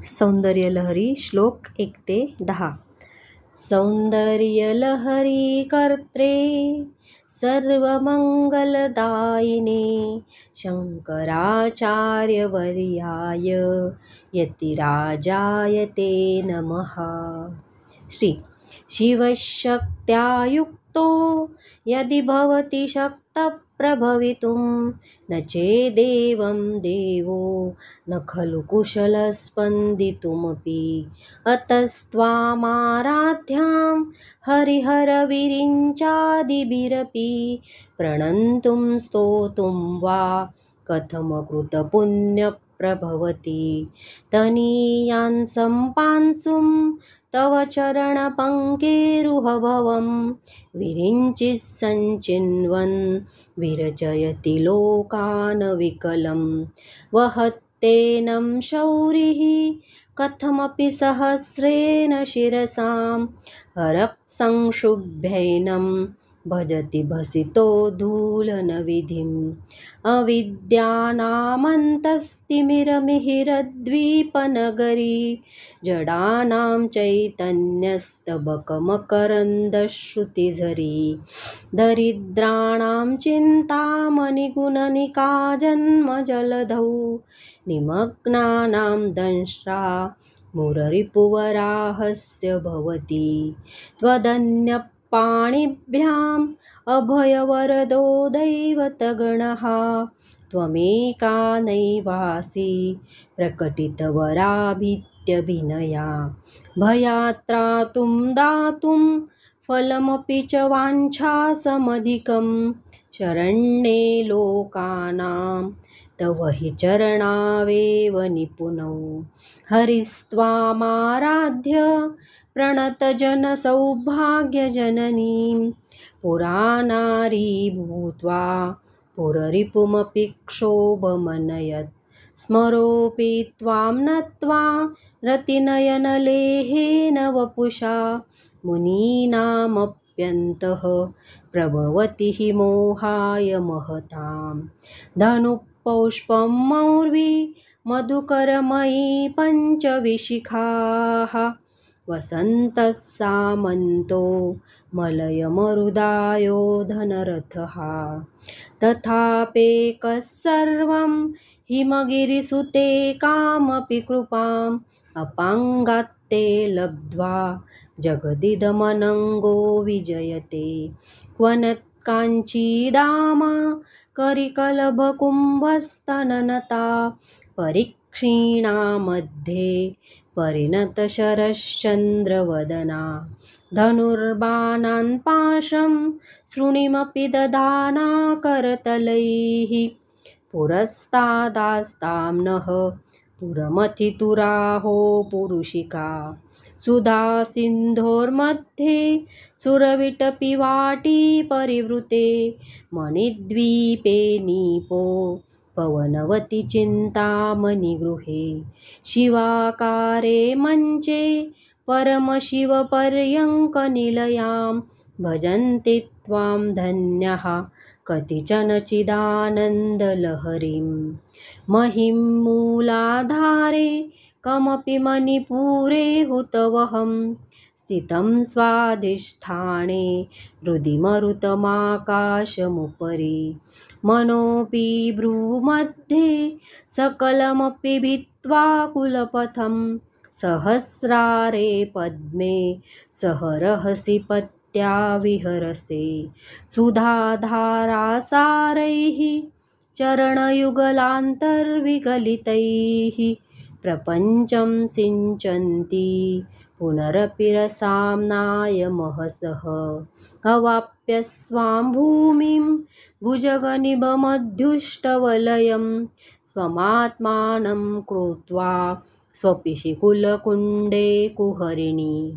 सौंदर्यलहरी श्लोक 1 ते 10. सौंदर्यलहरी कर्त्रे सर्वमंगलदायिने शंकराचार्यवर्याय यतिराजाय ते नमः. श्री शिवशक्त्या युक्तो यदि भवति शक्तः प्रभवितुं न चेदेवं देवो न खलु कुशलः स्पन्दितुमपि. अतस्त्वामाराध्यां हरिहरविरिञ्चादिभिरपि प्रणन्तुं स्तोतुं वा कथमकृतपुण्यप्रभवति. तनीयान् सम्पांसुं तव चरणपङ्केरुहभवं विरिञ्चिः सञ्चिन्वन् विरचयति लोकान् विकलं. वहत्येनं शौरिः कथमपि सहस्रेण शिरसां हरः संक्षुभ्यैनं भजति भसितो धूलनविधिम्. अविद्यानामन्तस्तिमिरमिहिरद्वीपनगरी जडानां चैतन्यस्तबकमकरन्दश्रुतिझरी. दरिद्राणां चिन्तामणिगुणनिका जन्मजलधौ निमग्नानां दंष्ट्रा मुररिपुवराहस्य भवति. त्वदन्यपाणिभ्याम् अभयवरदो दैवतगणः त्वमेका नैवासि प्रकटितवराभित्यभिनया. भयात्रातुं दातुं फलमपि च वाञ्छासमधिकं शरण्ये लोकानां तव हि चरणावेव निपुणौ. हरिस्त्वामाराध्य प्रणतजनसौभाग्यजननीं पुरानारी भूत्वा पुररिपुमपि क्षोभमनयत्. स्मरोऽपि त्वां नत्वा रतिनयनलेहेन वपुषा मुनीनामप्यन्तः प्रभवति हि मोहाय महताम्. धनुःपौष्पं मौर्वी मधुकरमयी पञ्चविशिखाः वसन्तः सामन्तो मलयमरुदायो धनरथः. तथापेकः सर्वं हिमगिरिसुते कामपि कृपाम् अपाङ्गात्ते लब्ध्वा जगदिदमनङ्गो विजयते. क्वनत्काञ्चीदामा करिकलभकुम्भस्तननता परिक्षीणा मध्ये परिणतशरश्चन्द्रवदना. धनुर्बाणान् पाशं शृणिमपि दधाना करतलैः पुरस्तादास्तां नः पुरमथितुराहो पुरुषिका. सुधासिन्धोर्मध्ये सुरविटपिवाटी परिवृते मणिद्वीपे नीपो पवनवती चिन्तामणिगृहे. शिवाकारे मञ्चे परमशिवपर्यङ्कनिलयां भजन्ति त्वां धन्यः कतिचन चिदानन्दलहरीं. महिं मूलाधारे कमपि मणिपुरे हुतवहं स्थितं स्वाधिष्ठाने हृदि मरुतमाकाशमुपरि. मनोऽपि भ्रूमध्ये सकलमपि भित्त्वा कुलपथं सहस्रारे पद्मे सहरहसि पत्या विहरसे. सुधाधारासारैः चरणयुगलान्तर्विगलितैः प्रपञ्चं सिञ्चन्ति पुनरपि रसाम्नाय महसः. अवाप्य स्वां भूमिं भुजगनिभमध्युष्टवलयं स्वमात्मानं कृत्वा स्वपिशिकुलकुण्डे कुहरिणि.